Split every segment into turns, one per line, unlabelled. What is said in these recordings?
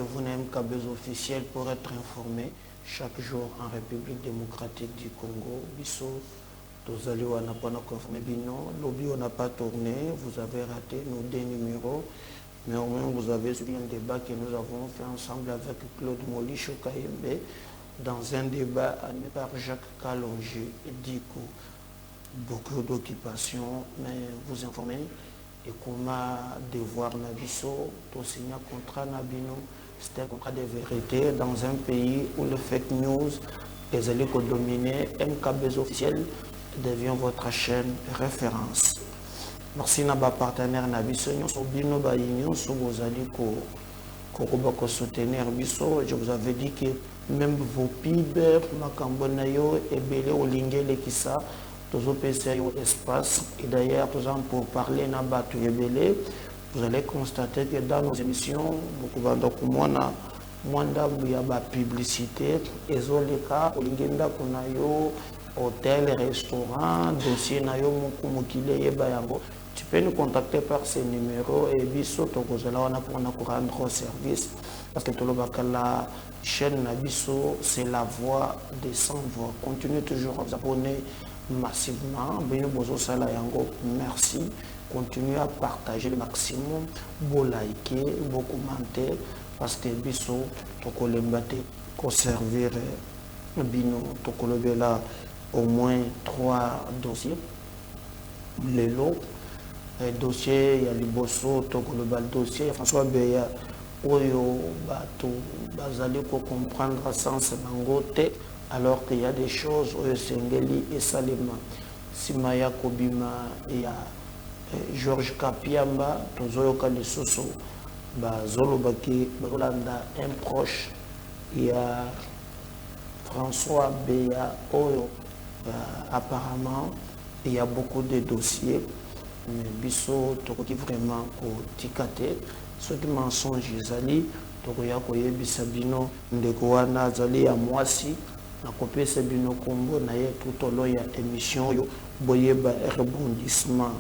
Abonnez-vous à MKBZ officiel pour être informé chaque jour en République démocratique du Congo. Bisso, Tozali wana pona confirmer bino, lobby on n'a pas tourné, vous avez raté nos deux numéros, mais au moins vous avez suivi un débat que nous avons fait ensemble avec Claude Molicho Kayembe dans un débat animé par Jacques Kalonji et Diko. Beaucoup d'occupations, mais vous informez et comment devoir Nabiso, tout signer un contrat Nabino, c'est un contrat de vérité dans un pays où le fake news est allé dominer. MKBZ officiel devient votre chaîne référence. Merci à nos partenaires Nabiso, nous sommes bien nous sommes vous allez ko soutenir biso. Je vous avais dit que même vos PIB, Makambonayo et Belé Olingele qui ça. Tous au espace et d'ailleurs pour parler Nabatu et Belé, vous allez constater que dans nos émissions beaucoup d'endroits mwanda buyaba publicité ezoleka olingenda kunayo hôtel restaurant dossier nayo mukumukile yeba yango. Tu peux nous contacter par ces numéros et biso tokozala wana pour rendre service parce que la chaîne Nabiso c'est la voix des sans voix. Continuez toujours à vous abonner massivement. Merci. Continuez à partager le maximum, vous liker, vous commenter parce que biso tokolembate ko servir bino tokolobela au moins 3 dossiers. Les lots dossier il y a liboso tokoloba dossier François Beya oyo bato bazali ko comprendre sens nangote alors qu'il y a des choses oyo sengeli et salima Simaya Kobima et Georges Kapiamba tozoyoka lisusu bazolobaki bazolanda un proche il y a François Beya oyo apparemment il y a beaucoup de dossiers mais biso tokoki vraiment ko tikate ce qui mensonge ezali tokoya koyebisa bino ndeko wana azali ya mwasi na kopesa bino kombo na ye tout au long ya émission yo boyeba rebondissement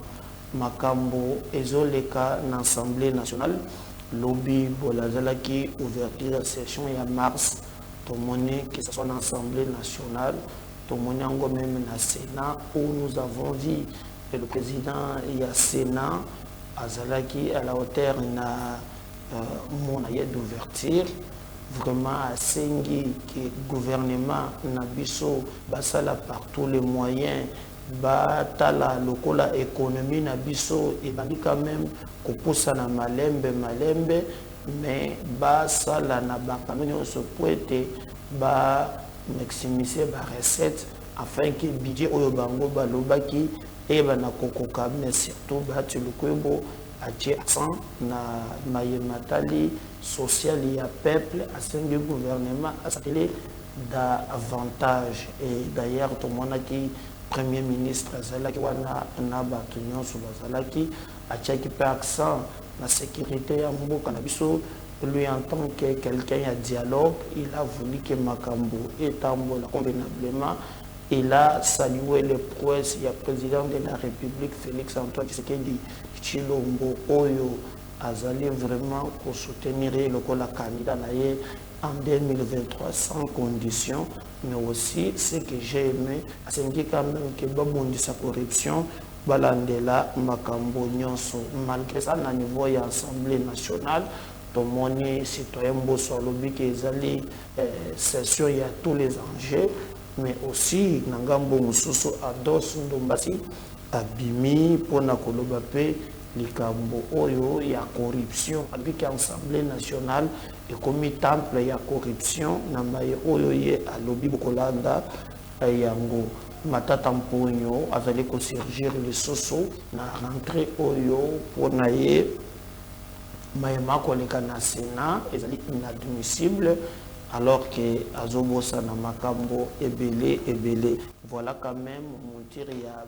makambo ezoleka na Assemblée nationale lobby bolazalaki ouverture la session ya mars tomoni que ce soit dans l'Assemblée nationale tomoni yango même na Sénat où nous avons vu que le président et le Sénat azalaki à la hauteur na moyen d'ouverture vraiment asengi que le gouvernement Nabiso basala par tous les moyens batala lokola économie Nabiso et bali quand même koposa na malembe mais basala na bakamino se poete ba maximiser ba recette afin que budget oyo bango balobaki et bana kokoka mais surtout batu lukwebo atie accent na mayematali social ya peuple à sein du gouvernement à s'appeler d'avantage et d'ailleurs tout le monde qui premier ministre azalaki wana na batu nyonso bazalaki atiaki pe accent la sécurité ya mboka na biso. Lui en tant que quelqu'un à dialogue il a voulu que makambo etambola convenablement. Il a salué les prouesses du président de la République, Félix Antoine Tshisekedi Tshilombo, Oyo, Azali vraiment pour soutenir le candidat en 2023 sans condition, mais aussi ce que j'ai aimé, c'est quand même que Babondi sa corruption, Balandela, Makambo, Nyonso, malgré ça, à niveau de l'Assemblée nationale, tout le monde citoyen Bosso Lobby qui est allé, c'est sûr, il y a tous les enjeux. Mais aussi Nangambo Mususu Ados Ndombasi Abimi Pona Kolobape Likambo Oyo ya corruption avec l'Assemblée nationale et comme temple ya corruption Namaye Oyo ye à lobby Bokolanda Yango Matata Mponyo azali ko surgir le soso na rentrée Oyo Ponaye Mayema koleka na Sénat ezali inadmissible alors que Azobosa na Makambo ebele. Voilà quand même mon tir il y a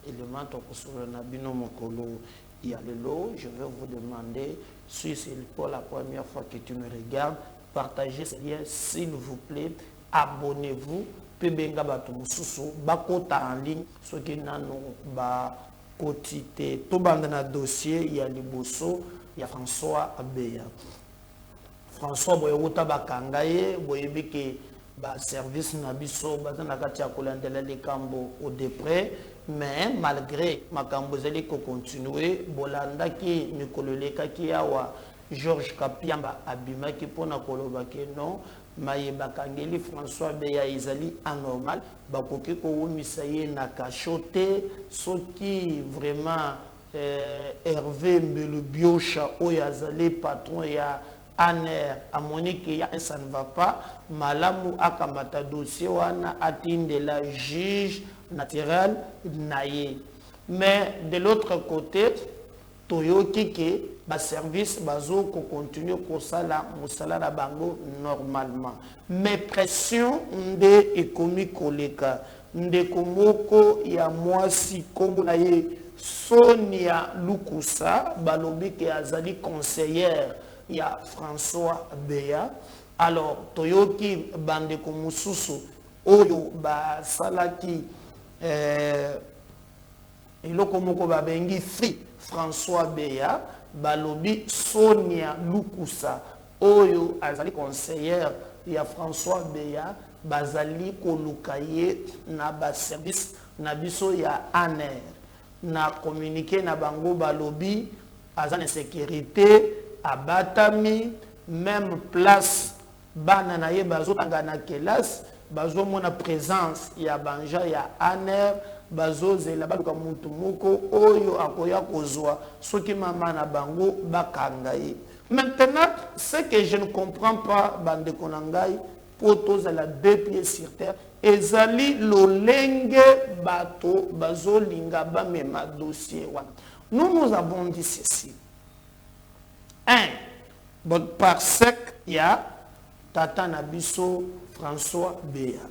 élément sur le Nabino Mokolo il y a le lot. Je vais vous demander si c'est pour la première fois que tu me regardes, partagez ce lien s'il vous plaît, abonnez-vous. Pebenga bato mususu bakota en ligne ce qui nano ba quotité to banda na dossier il y a liboso il y a François Abeya. François Boyota Bakangaye, Boyebeke, service Nabiso, Bazanakatia Kolandela les Cambo au Dépré, mais malgré Makambo Zeli ko continuer, Bolanda ki Nikololeka ki awa Georges Kapiamba Abima qui pona kolobake non, Maye Bakangeli François Beya Izali anormal, Bakoki ko Misaye Nakachote, Soki vraiment Hervé Mbelubiocha Oyazali patron ya Aner Amonique ça ne va pas malamu akamata dossier wana atteindre la juge naturel naye mais de l'autre côté toyoki ke ba service bazo ko continue ko sala musala na bango normalement mais pression nde ekomi koleka nde komoko ya mwasi kombo na ye Sonia Lukusa balobi ke azali conseillère ya François Beya alors toyoki bande ko mususu oyo ba salaki eloko moko babengi free François Beya balobi Sonia Lukusa oyo azali conseillère ya François Beya bazali kolukaye na ba service na biso ya ANER na communiquer na bango balobi azana sécurité abatami même place bana na ye bazotanga na kelas bazomona présence ya banja ya ANER bazozela baluka mutu moko oyo akoya kozwa soki mama na bango bakanga ye. Maintenant ce que je ne comprends pas bande konangai poto za la deux pieds sur terre ezali lolenge bato bazolinga ba mema dossier wana. Nous avons dit ceci. Bon, par sec, il y a Tata Nabiso François Beya.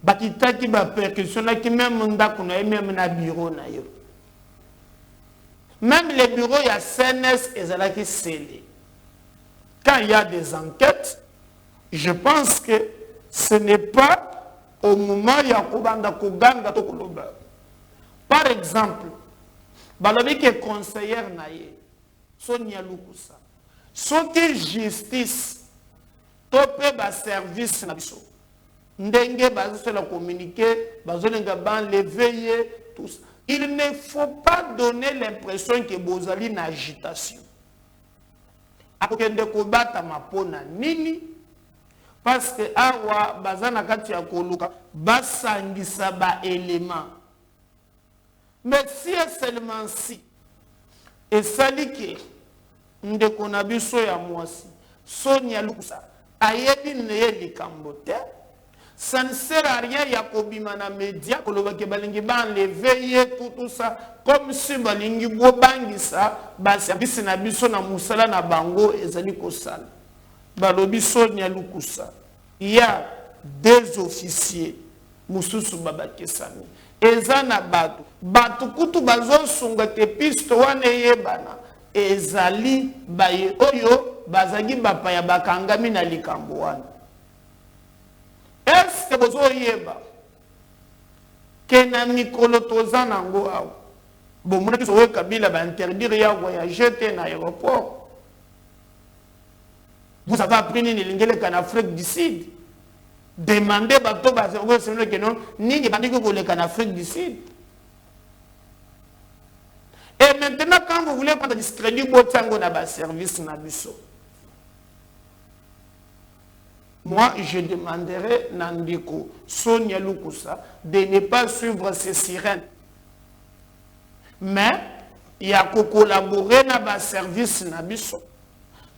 Bakita qui va percussion là qui même même na bureau na yo. Même les bureaux il y a CNS et ça là qui scellé. Quand il y a des enquêtes, je pense que ce n'est pas au moment il y a kobanda koganga to koloba. Par exemple, balobi que conseillère na ye Sonia Lukusa. Soki justice topé ba service na biso. Ndenge bazo la communiquer, bazo lenga ban l'éveiller tout ça. Il ne faut pas donner l'impression que bozali na agitation. Akokende ko bata mapona nini parce que awa bazana kati ya koluka basangisa ba élément. Mais si seulement si et salike ndeko na biso ya mwasi Sonia Lukusa ayebi neye likambote ça ne sert à rien ya kobima na média koloba ke balingi ba enlever tout ça comme si balingi bo bangisa ba service na biso na musala na bango ezali kosala balobi Sonia Lukusa il y a des officiers mususu babakesami ezana batu kutu bazo sunga te piste wane yebana ezali baye oyo bazagi bapaya bakangami na likambo wana. Est-ce que bozo yeba kena mikolo tozana ngo awo bon mona kiso we Kabila ba interdire ya voyager te na aéroport. Vous avez appris ni lingele kana Afrique du Sud. Demandez bato bazo que non ni bandiko ko le kana Afrique du Sud. Et maintenant, quand vous voulez prendre discrédit, botango na ba service na biso. Moi, je demanderai Nandiko Sonia Lukusa de ne pas suivre ces sirènes. Mais il y a collaborer na ba service na biso.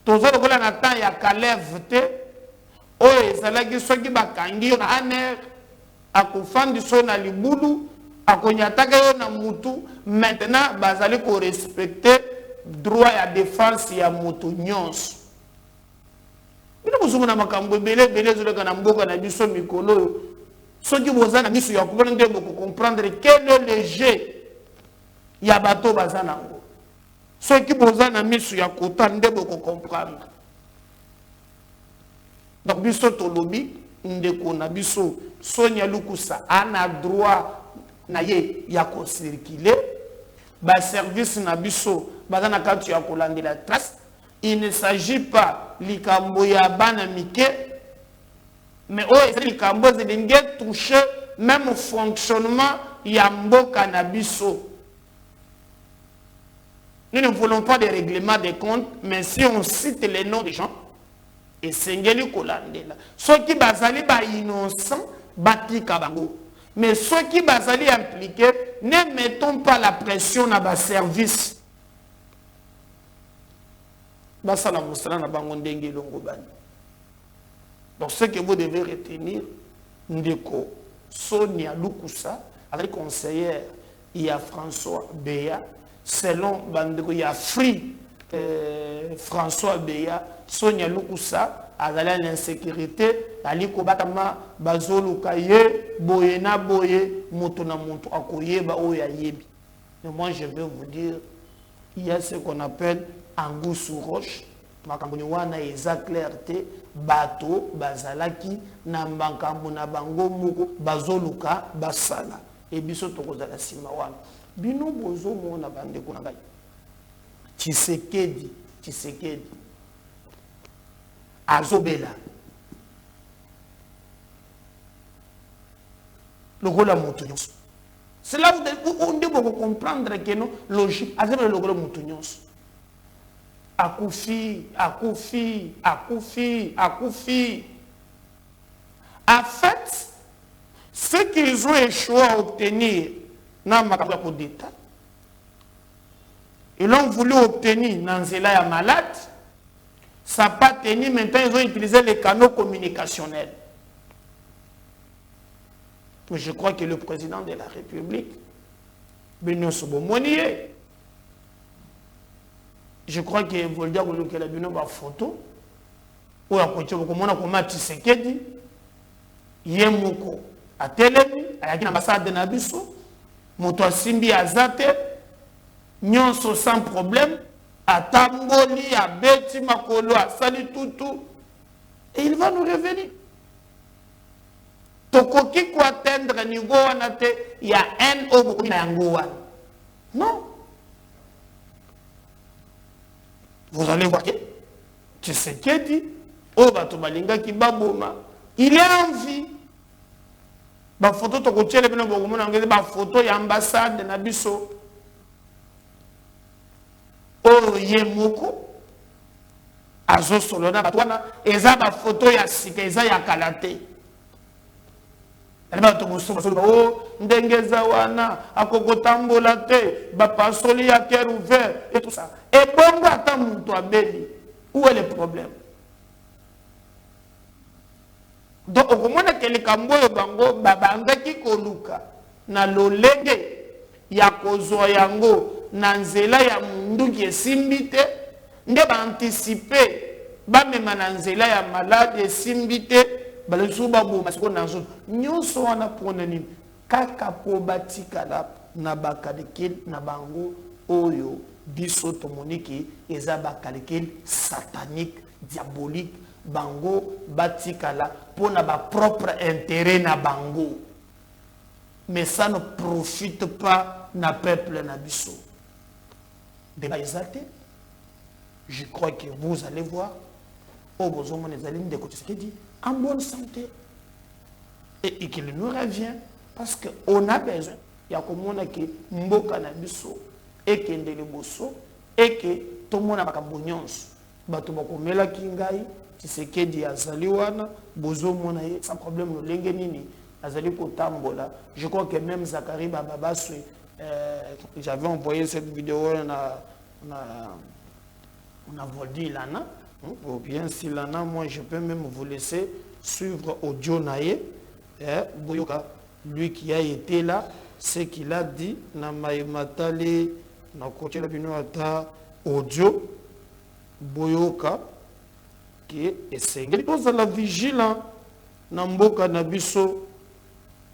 Tozo lokola na temps ya Kalev te o ezalaki soki bakangi na ANER akufandi so na libulu akonyataka yo na mutu. Maintenant bazali ko respecter droit ya défense ya mutu nyonso. Ina buzumuna makambo bele zoleka na mboka na biso mikolo soki bozana biso ya kubona ndembo ko comprendre quel est le jeu ya bato bazana ngo soki bozana miso ya kota ndembo ko comprendre. Donc biso tolobi ndeko na biso Sonia Lukusa ana droit na ye ya ko circuler ba service na biso bazana katu ya kolandela trace il ne s'agit pas likambo ya bana mike, mais likambo zelinge toucher même au fonctionnement ya mboka na biso. Nous ne voulons pas de règlement des comptes, mais si on cite les noms des gens, et sengeli kolandela. Ceux qui bazali ba innocent, batika bango. Mais ceux qui bazali impliqués, ne mettons pas la pression na ba service. Basala musala na bango ndenge longo bani. Donc ce que vous devez retenir, Ndeko Sonia Lukusa, avec conseillère, il y a François Béa, selon Bandeko, il y a Free François Béa, Sonia Lukusa, à l'insécurité, ali kobatama bazoluka ye boye na boye moto na moto akoye ba oya yebi. Mais moi je vais vous dire, il y a ce qu'on appelle angu sous roche, makamboni wana eza clarté, bato bazalaki na makambo na bango moko bazoluka basala et biso tokozala sima wana bino bozo mona bande ko ngai Tshisekedi azobela le rôle à Moutounyos. C'est là où on doit comprendre que non logique azobela le rôle à Moutounyos. Akoufi. En fait, ce qu'ils ont échoué à obtenir dans le coup d'État, ils l'ont voulu obtenir dans Zela malade, ça n'a pas tenu, maintenant ils ont utilisé les canaux communicationnels. Mais je crois que le président de la République, Benoît Sobomonier, je crois que Voldia a une photo où a Tshisekedi Yemoko a Telemi, à l'ambassade de Nabiso, Moto Simbi Azate, Nyonso sans problème, à Tamboli, à Beti Makolo, à Salitutu, et il va nous revenir. Tokoki ko atteindre niveau anate, il y a un au Yangoan. Non. Vous allez voir que Tshisekedi, il est en vie. Ba photo to kotiele bino bokomona ngeze ba photo ya ambassade na biso. O yemoko azo solo na batwana eza ba photo ya sika eza ya kalate. Alba to muso solo o ndengeza wana akokotambola te ba pasoli ya cœur ouvert et tout ça. Et bongo ata muntu abeli. Où est le problème? Donc, au moment que les Kamboyo Bango, Babangaki Koluka, na lolege ya kozwa yango, na nzela ya mundu ki esimbite, nde ba anticiper, ba mema na nzela ya malade esimbite, ba lesu ba bo masiko na nzo. Nyonso wana pona nini? Kaka po batikala na bakalikil na bango oyo biso tomoniki eza bakalikil satanique, diabolique. Bango batikala pour na ba propre intérêt na bango, mais ça ne profite pas na peuple na biso. Débat exalté, je crois que vous allez voir au besoin des alliés de côté ce qu'il dit en bonne santé et qu'il nous revient parce que on a besoin. Il y a comme on a que mboka na biso et que ndele boso et que tout le monde a pas bonyons bato bakomela kingai. Tshisekedi azali wana bozo mona ye sans problème no lenge nini azali kotambola. Je crois que même Zakari Bababaswe j'avais envoyé cette vidéo on a volé Lana ou bien si Lana moi je peux même vous laisser suivre audio naye Boyoka lui qui a été là ce qu'il a dit na maimatali na côté la bino ata audio Boyoka qui est pose la vigilance na mboka na biso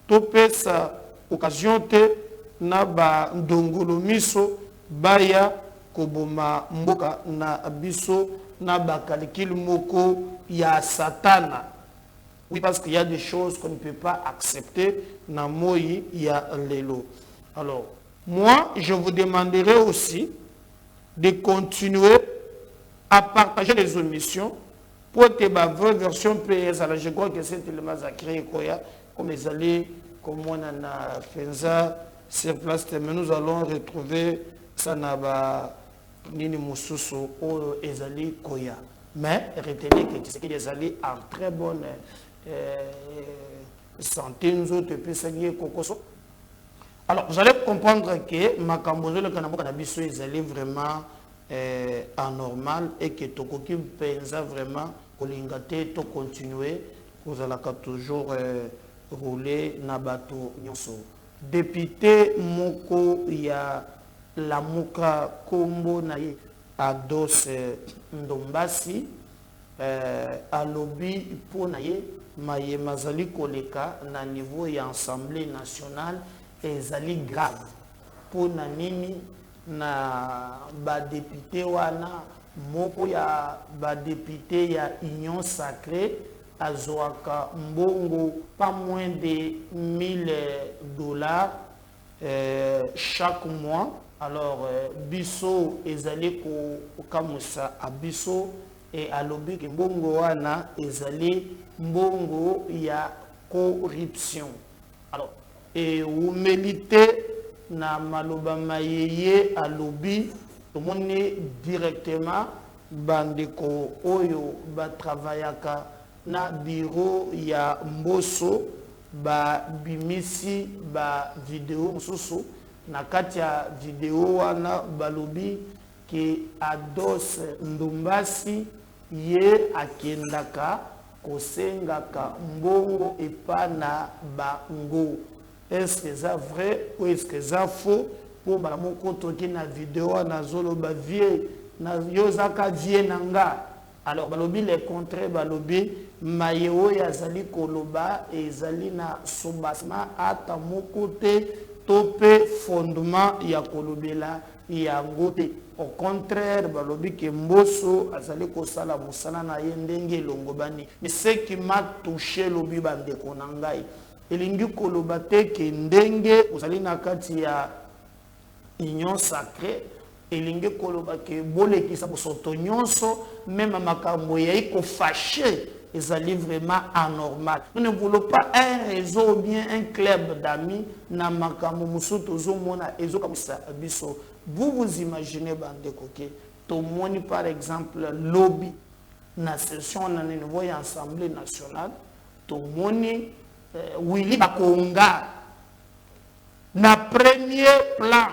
to pesa occasion te na ba ndongolo miso baya koboma mboka na biso na ba calcul moko ya satana. Oui, parce qu'il y a des choses qu'on ne peut pas accepter na moi ya lelo. Alors moi je vous demanderai aussi de continuer à partager les émissions pour que la version PS. Alors je crois que c'est tellement à créer comme les alliés, comme on a fait ça sur place, mais nous allons retrouver ça n'a pas nini mususu ou ezali koya. Mais retenez que c'est qu'ils allaient en très bonne santé, nous autres, et puis ça y est, kokoso. Alors, vous allez comprendre que Makambozo, le cannabis, ils allaient vraiment anormal et que Tokoki pensa vraiment que l'ingate to continuer, vous allez toujours rouler Nabato Nyoso. Député Moko, il y a la Muka Kombo Naye Ados Ndombasi, alobi pour Naye, Maye Mazali Koleka, na niveau et Assemblée nationale, ezali grave pour na nini na ba député wana moko ya ba député ya Union Sacrée azoaka mbongo pas moins de $1000 chaque mois. Alors biso ezali ko kamusa abiso et alobi ke mbongo wana ezali mbongo ya corruption. Alors et ou mélité na maloba mayeye alobi tomoni directement bandeko oyo ba travaillaka na bureau ya Mboso ba bimisi ba vidéo mususu na kati ya vidéo wana balobi ke Ados Ndombasi ye akendaka kosengaka mbongo epana bango. Est-ce que c'est vrai ou est-ce que c'est faux? Pour mon compte qui na vidéo na zolo ba vie na yozaka vie nanga. Alors balobi les contraires balobi mayeo ya zali koloba et zali na sobasma ata mon côté topé fondement ya kolobela ya ngote. Au contraire balobi ke Mboso azali kosala musala na yendenge longobani. Mais ce qui m'a touché lobi bande konangai. Elingi koloba te ke ndenge ozali na kati ya Union Sacrée elingi koloba ke bolekisa bosoto nyonso même makambo ya iko fâché ezali vraiment anormal. Nous ne voulons pas un réseau ou bien un club d'amis na makambo musuto zomona ezokamisa biso. Vous imaginez bandeko ke tomoni par exemple lobby na session na niveau ya Assemblée nationale tomoni Willy Bakonga na premier plan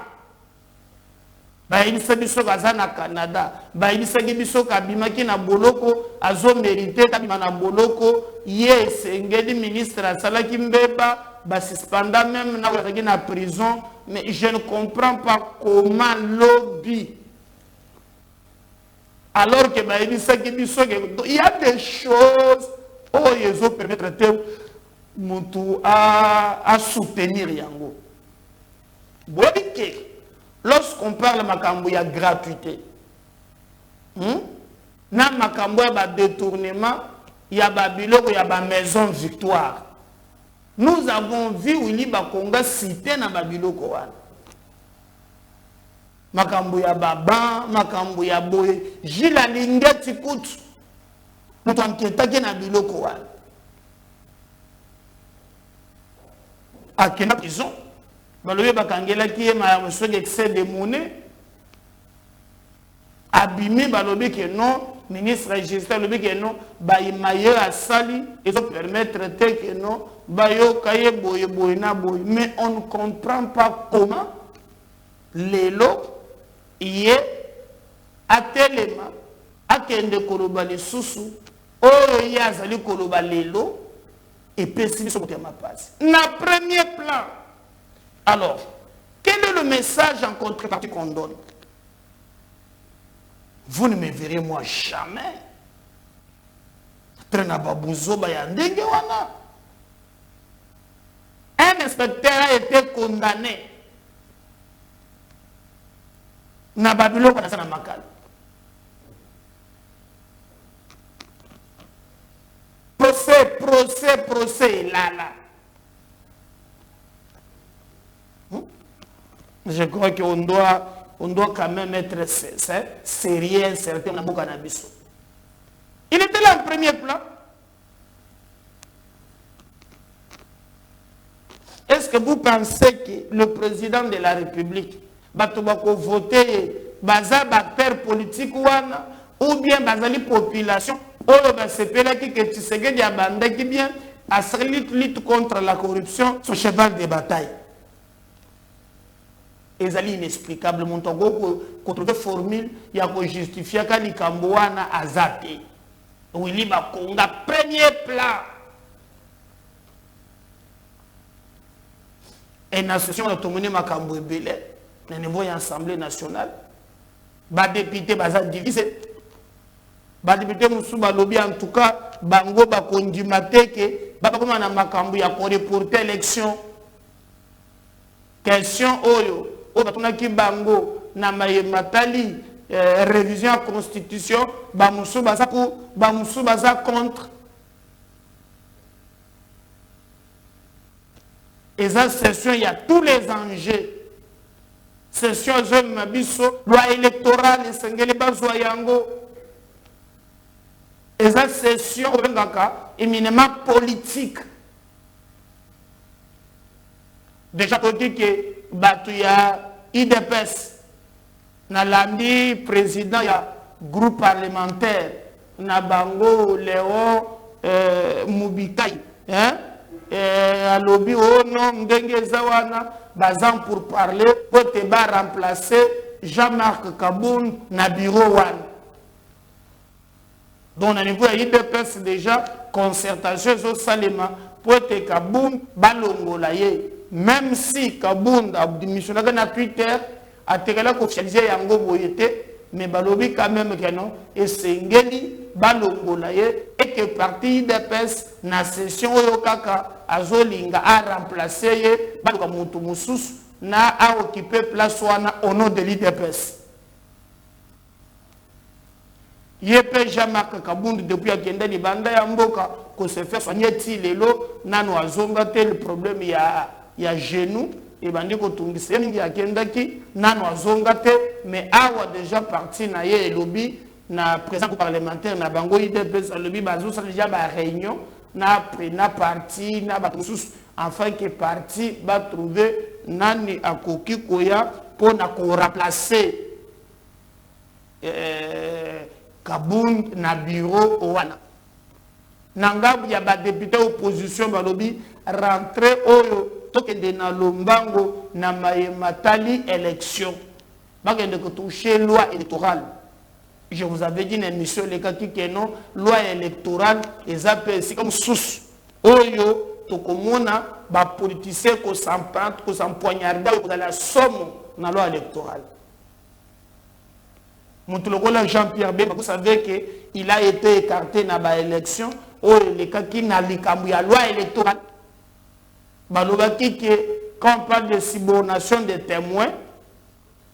bainisa biso kaza na Canada bainisa biso kabimaki na boloko azo mérité kabima na boloko ye sengeli ministre asalaki mbeba basispanda même na prison. Mais je ne comprends pas comment lobby alors que bainisa biso il y a des choses oh ils ont permettre à soutenir yango. Lorsqu'on parle makambo ya gratuité, na makambo ya détournement, ya biloko ya maison Victoire. Nous avons vu Willy Bakonga cité na biloko wana. Makambo ya baba, makambo ya boye, Gila Lingeti kutu. Mutu anketaki na biloko wana. À quelle prison? Baloye bakangela qui est ma monsieur excès de monnaie. Abîmé balobe que non, ministre registre balobe que non, baïmaye à sali et ça permettre que non, bayo kaye boye boye na boye. Mais on ne comprend pas comment les lots y est à telema à kende koloba les sousou oh y a zali koloba les lots. Et pessimiste sur ma passe. Na premier plan. Alors, quel est le message en contrepartie qu'on donne? Vous ne me verrez moi jamais. Un inspecteur a été condamné. Na Babylone na Makal. Procès, là. Je crois qu'on doit on doit quand même être sérieux, certain dans le cannabis. Il était là en premier plan. Est-ce que vous pensez que le président de la République va voter baza père politique ou bien bazali population ou bien c'est que Tshisekedi a bandé qui bien à lutte contre la corruption son cheval de bataille. C'est inexplicable. Mon tango contre formule il y a pour justifier que l'Ikambouana a zappé. Willy Bakonga premier plat. Et la session de Tomone Makambo et Belé, au niveau de l'Assemblée nationale, les députés sont divisés. Les députés sont lobby en tout cas, Bango va conduire que Babakouma na Makambo ya pour reporter l'élection. Question Oyo, Obatuna Bango na Matali, révision à la Constitution, Bamoussou Baza pour, Bamoussou Baza contre. Et cette session, il y a tous les enjeux. Session, loi électorale, et cette session, éminemment politique. Déjà, on dit que il y a IDPS, Nalandi, président, il y a groupe parlementaire, Nabango, Léon, Mubikai, hein? À lobby au nom Ndenge Zawana, bazan pour parler, pour te remplacer Jean-Marc Kaboun na bureau one. Donc, au niveau de l'IDPS déjà, concertation sur Salema, pour te Kaboun, balongolaye. Même si Kaboun a démissionné dans Twitter, a été officialisé Yango Boyete, mais balobi quand même que non, et c'est Ngeli, balongolaye, et que parti IDPS, na session Oyokaka, Azolinga a remplacé Baluka Moutoumoussous, a occupé place au nom de l'IDPS. Yepé Jean-Marc Kabound depuis Akenda Libanda Yamboka, qu'on se fait soigner Tilelo, Nano Azonga, le problème il y a genou, et bandi ko tungise mingi Akenda ki, Nano Azonga, mais awa déjà parti na ye lobby, na président parlementaire, na bango IDPS, lobby bazou, ça déjà ba réunion, na parti, na batoussous, enfin que parti va trouver nani akoki koya pour na ko remplacer Kabound na bureau wana. Nangab ya ba député opposition balobi rentrer oyo tokende na lombango na matali élection. Bakende ko toucher loi électorale. Je vous avais dit dans l'émission les cas qui non loi électorale les appels c'est comme sous oyo tokomona ba politicien ko s'emprunte ko s'empoignarda ko la somme na loi électorale. Moutoulogola Jean-Pierre Bemba, vous savez qu'il a été écarté dans l'élection, ou les cas qui n'a la loi électorale. Quand on parle de subornation des témoins,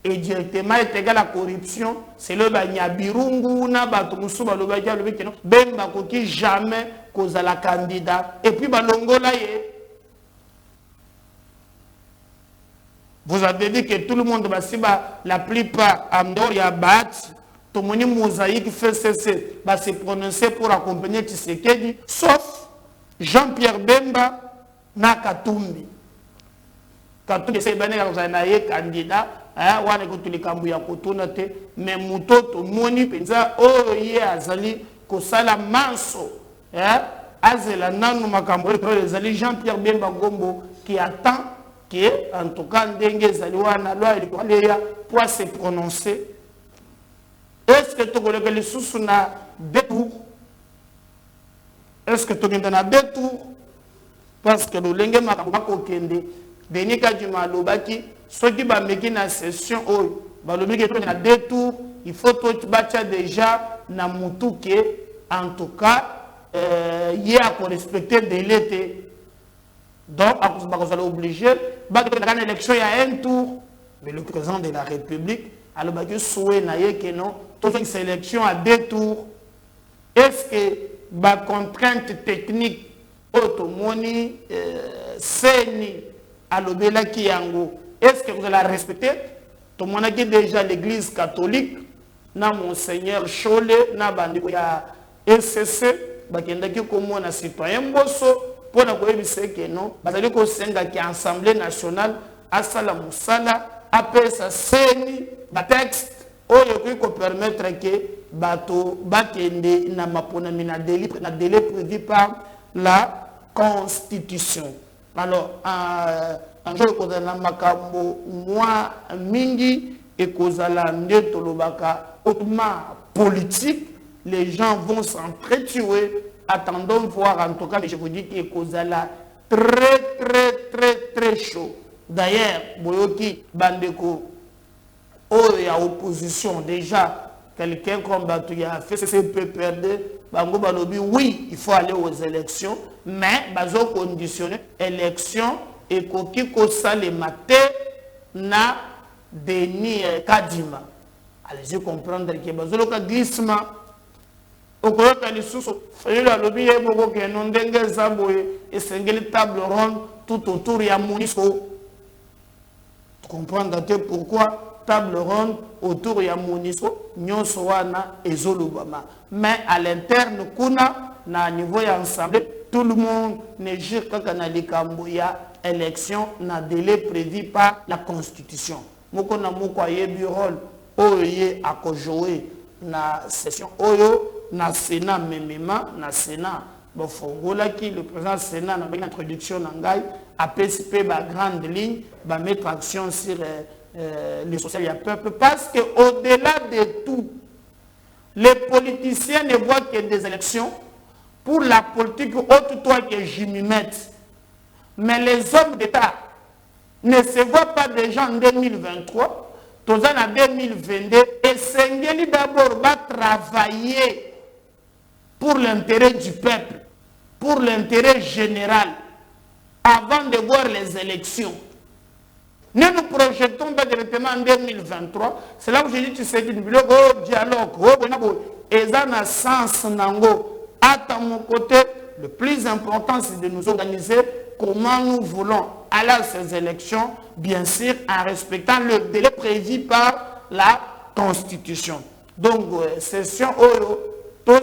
et directement est égal à la corruption, c'est le Banyabirungu, Nabatumusu, Balobaki, Bemba, qui jamais cause à la candidat. Et puis Balongola, vous avez dit que tout le monde va la plupart, Amdor, Yabat, Tomoni Mosaïque fait cesser, va se prononcer pour accompagner Tshisekedi, sauf Jean-Pierre Bemba, Nakatumbi. Katumbi, c'est un candidat, mais Moutoto, Moni, Penza, oh, Azali, Kosala Manso, Azela, Nanou Makambo, Jean-Pierre Bemba Gombo, qui attend. Qui en tout cas Ndenge Zaliwana loi électorale pour se prononcer. Est-ce que tu connais que les sous na deux tours? Est-ce que tu connais na deux tours? Parce que le lenge makako kende dernier cas du malobaki ceux qui ba meki na session oh balobi que na deux tours il faut tout battre déjà na mutu que en tout cas il y a pour respecter délai. Donc, vous allez obligé, dans l'élection, il y a un tour, mais le président de la République, alors, il souhaite que non, toute cette élection à deux tours. Est-ce que la contrainte technique, automoni, seni, alobela kiyango, est-ce que vous allez la respecter? Tout le monde a déjà l'église catholique, na Monseigneur Chole, na bandiko ya SCC, bakendaki comme na citoyen bosso, pour na koyebisa que non, bazali ko senga ki Assemblée nationale, asala musala, apesa seni, ba texte, oyo ko permettre que bato bakende na maponami na délai prévu par la Constitution. Alors, un jour que na makambo moi mingi et kozala ndeto lobaka hautement politique, les gens vont s'entretuer. Attendons voir, en tout cas, mais je vous dis que kozala très chaud. D'ailleurs, boyoki bandeko oh ya opposition déjà quelqu'un comme Batouya fait ce PPRD, bango balobi oui, il faut aller aux élections, mais bazo conditionné élection et koki ko salemate na Denis Kadima. Allez-y comprendre que bazo loka glissement au koyoka lisusu fayelo alobi yeboko ke non ndenge zamboye esengeli table ronde tout autour ya Monisco. Tu comprends pourquoi table ronde autour ya Monisco nyonso wana ezolubama. Mais à l'interne kuna na niveau ya ensemble tout le monde ne gère kaka na likambo ya élection na délai prévu par la Constitution. Moko na moko ayebi rôle oyo ye akojouer na session oyo na Sénat memema na Sénat bofongola qui le président Sénat na introduction na ngai a PCP ba grande ligne ba mettre action sur les social et peuple parce que au-delà de tout les politiciens ne voient que des élections pour la politique autre toi que je m'y mette. Mais les hommes d'État ne se voient pas déjà en 2023, tous en 2022, et Sengeli d'abord va travailler pour l'intérêt du peuple, pour l'intérêt général, avant de voir les élections. Nous nous projetons directement en 2023. C'est là où je dis, tu sais, dialogue, et ça n'a sens, nango. À mon côté, le plus important, c'est de nous organiser comment nous voulons aller à ces élections, bien sûr, en respectant le délai prévu par la Constitution. Donc, session Oyo, tout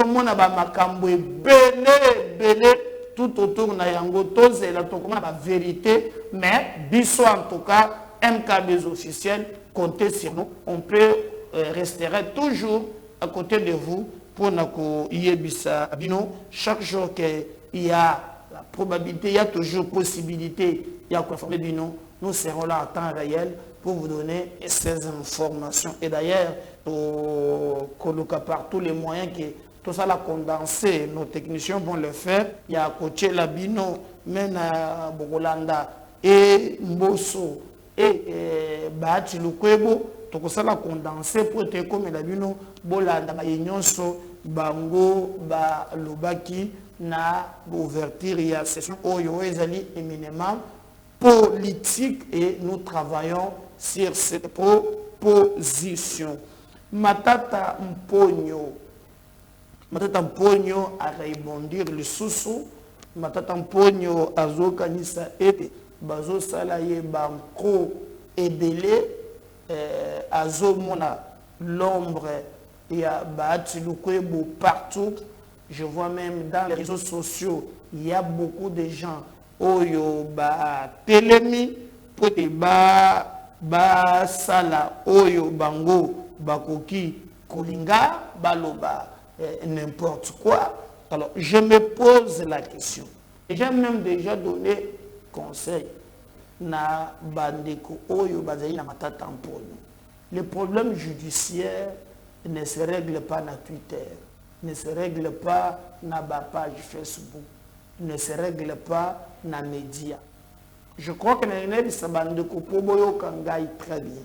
le monde a makambo belé, tout autour na yango, tout la vérité, mais biso en tout cas, MKB officiels, comptez sur nous, on peut rester toujours à côté de vous pour nous yebisa bino. Chaque jour qu'il y a la probabilité, il y a toujours possibilité, il y a quoi former bino, nous serons là en temps réel pour vous donner ces informations. Et d'ailleurs, par tous les moyens que tout ça l'a condensé, nos techniciens vont le faire. Il y a Coché Labino, Mena Bogolanda et Mbosso et Bahati Lukwebo. Tout ça l'a condensé pour être comme Labino, Bolanda, Bayenyonso, Bango, Lobaki, na ouverture, il y a session Oyo Ezali éminemment politique et nous travaillons sur cette proposition. Matata Mponyo a rebondir le sous-sous. Matata Mponyo a zokanisa ete bazo salaye banko ebele azo mona l'ombre ya Bahati Lukwebo partout. Je vois même dans les réseaux sociaux, il y a beaucoup de gens oyo ba telemi pote ba sala oyo bango bakoki kolinga baloba n'importe quoi. Alors je me pose la question et j'ai même déjà donné conseil na bandeko oyo bazali na matata Mponyo. Le problème judiciaire ne se règle pas na Twitter, ne se règle pas na ba page Facebook, ne se règle pas na média. Je crois que les Sabandeko Poboyo Kangai très bien.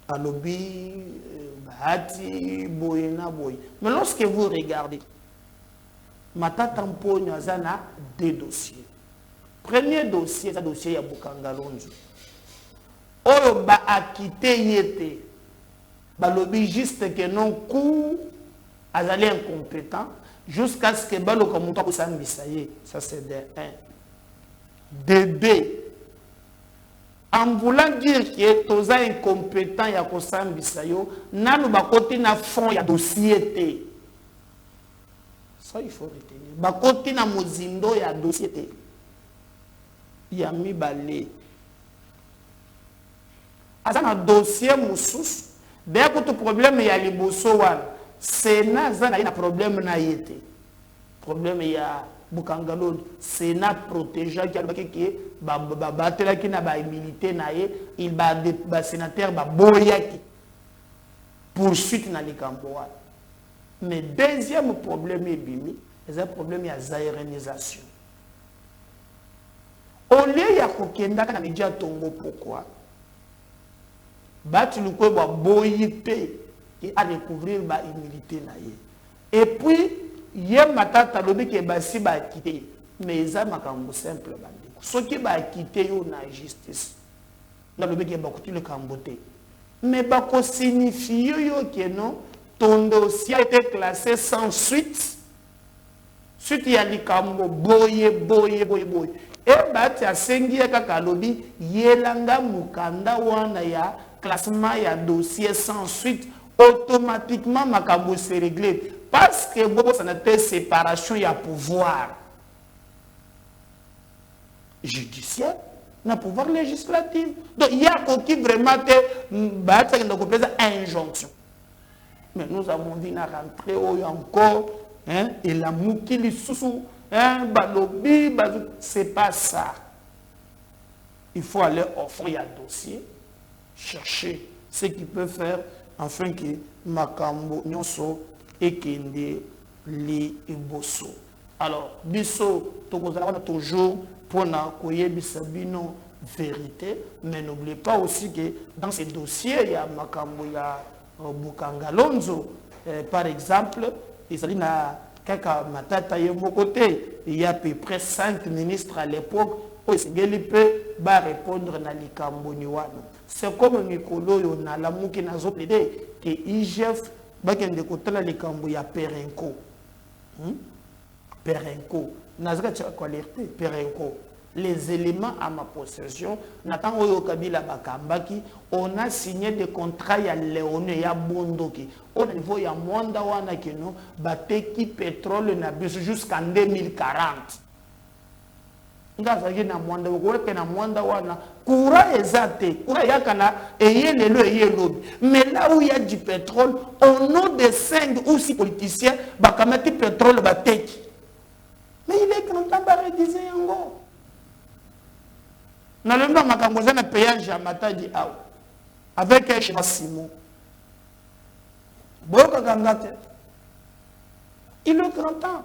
Alobi, Bahati, Boyena, Boy. Mais lorsque vous regardez, Matata Mponyo a deux dossiers. Premier dossier, c'est le dossier Yabukanga Lonzo. Oyo ba akite yete. Balobi juste que non coup, azali incompétent. Jusqu'à ce que Balo Kamuta Kusambisa, ça c'est de 1. De 2. En voulant dire que tous les incompétents ya kosambisa yo, nanu bakoti na fond ya dossier. Ça il faut retenir. Bakoti na mozindo ya dossier. Ya mibale. Asa na dossier mususu. Dès que tu problème ya liboso wana, Sénat za na problème na yete. Problème ya Bukangalo, Sénat protégé qui a battu qui n'a pas milité naé, il va sénateur va boyaki poursuite dans les cambois. Mais deuxième problème est bimi, c'est un problème de zaïrenisation. Au lieu ya kokenda kana media tongo pourquoi? Batu lukwe ba boyité et à découvrir ba humilité naé. Et puis yé matata lobi ke basi ba quitté mais eza makambo simple bandeko soki ba quitté yo na justice na lobi ke ba kutule kambote mais ba ko signifie yo ke non ton dossier a été classé sans suite suite ya likambo boye e ba ti asengi ya kaka lobi yelanga mukanda wana ya classement ya dossier sans suite automatiquement makambo se réglé. Parce que ça n'a pas séparation, il y a pouvoir judiciaire, il y a pouvoir législatif. Donc il y a qui vraiment injonction. Mais nous avons dit à rentrer encore, hein, et la moukili sous, hein, balobi, c'est pas ça. Il faut aller offrir un dossier, chercher ce qu'il peut faire afin que makambo nyonso et kende li bosso. Alors, biso, toujours pour na koyebisa bino vérité, mais n'oubliez pas aussi que dans ces dossiers, il y a makambo ya Bukangalonzo, par exemple, il s'agit na kaka matata yemo côté, il y a à peu près 5 ministres à l'époque, où il peut répondre na likambo niwano. C'est comme Nikolo yo na la mouki na zo plaidé que IGF bakende kotala likambo ya Perenco. Perenco. Nazaka tchako alerté Perenco. Les éléments à ma possession, Nathan Oyo Kabila Bakambaki, on a signé des contrats ya Léoné ya Bondoki. Au niveau ya Mwanda wana keno bateki pétrole na bus jusqu'en 2040. Ngazaki na Mwanda wope na Mwanda wana courant ezate, courant yakana eye lelo eye lobi. Mais là où il y a du pétrole, au nom de 5 ou 6 politiciens, bakamati pétrole bateki. Mais il est content de redisait yango. Na le monde makamboza na péage à Matadi Aou avec un chez Simon. Boka Gangate. Il est content.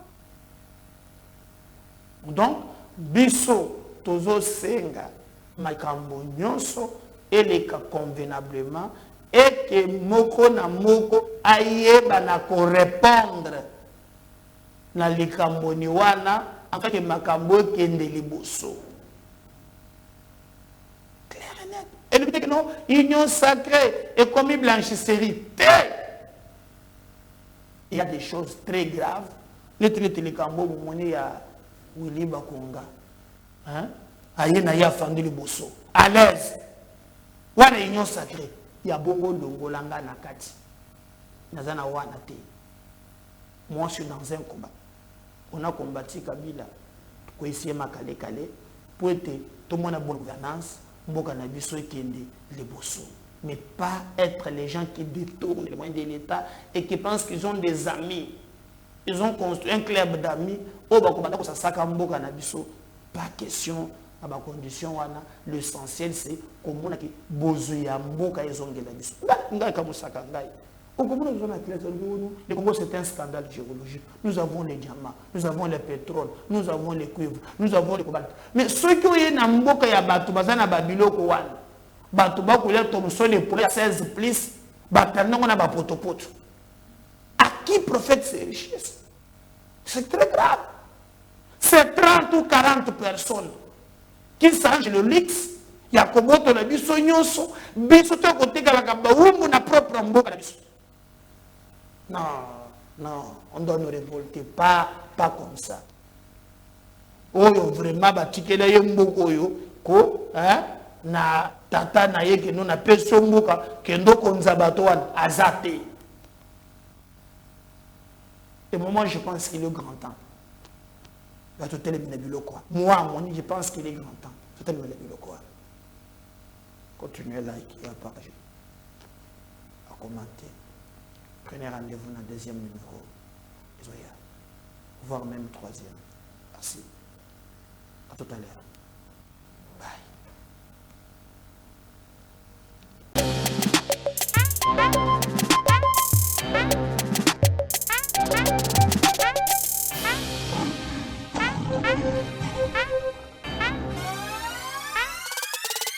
Donc biso tozo senga makambo nyonso eleka convenablement et que moko na moko ayeba na ko répondre na likambo ni wana afin que makambo kende liboso. Et le que non, union sacrée et commis blanchisserie. Il y a des choses très graves. Le télécambo, il y a Willy Bakonga. Il y a Fandili Bosso. À l'aise. Il y a une union sacrée. Il y a Bongo Longolanga Nakati. Nazana Wanate. Moi, je suis dans un combat. On a combattu Kabila. Pour essayer de Kale. Pour être tout le monde a bonne gouvernance. Mais pas être les gens qui détournent les moyens de l'État et qui pensent qu'ils ont des amis. Ils ont construit un club d'amis. Pas question à ma condition. L'essentiel c'est comment le Congo c'est un scandale géologique. Nous avons les diamants, nous avons le pétrole, nous avons les cuivres, nous avons les cobalt. Mais ceux qui ont un mboka ya batu bazana babiloko wana. Batu ba ko le tomso les pour 16 plus, batango na ba potopoto. À qui prophète ces richesses? C'est très grave. C'est 30 ou 40 personnes qui changent le luxe. Ya koboto na biso nyonso, biso to côté kala ba umbu na propre mboka na biso. Non, non, on doit nous révolter, pas comme ça. Oh, vraiment, batikela yemboko yo, ko, hein, na tata na ye que nous na pesombuka que ndo konzabato wan azate. Et moi je pense qu'il est grand temps. Moi, je pense qu'il est grand temps. Continuez à liker et à partager, à commenter. Prenez rendez-vous dans le deuxième numéro, voire même troisième. Merci. À tout à l'heure.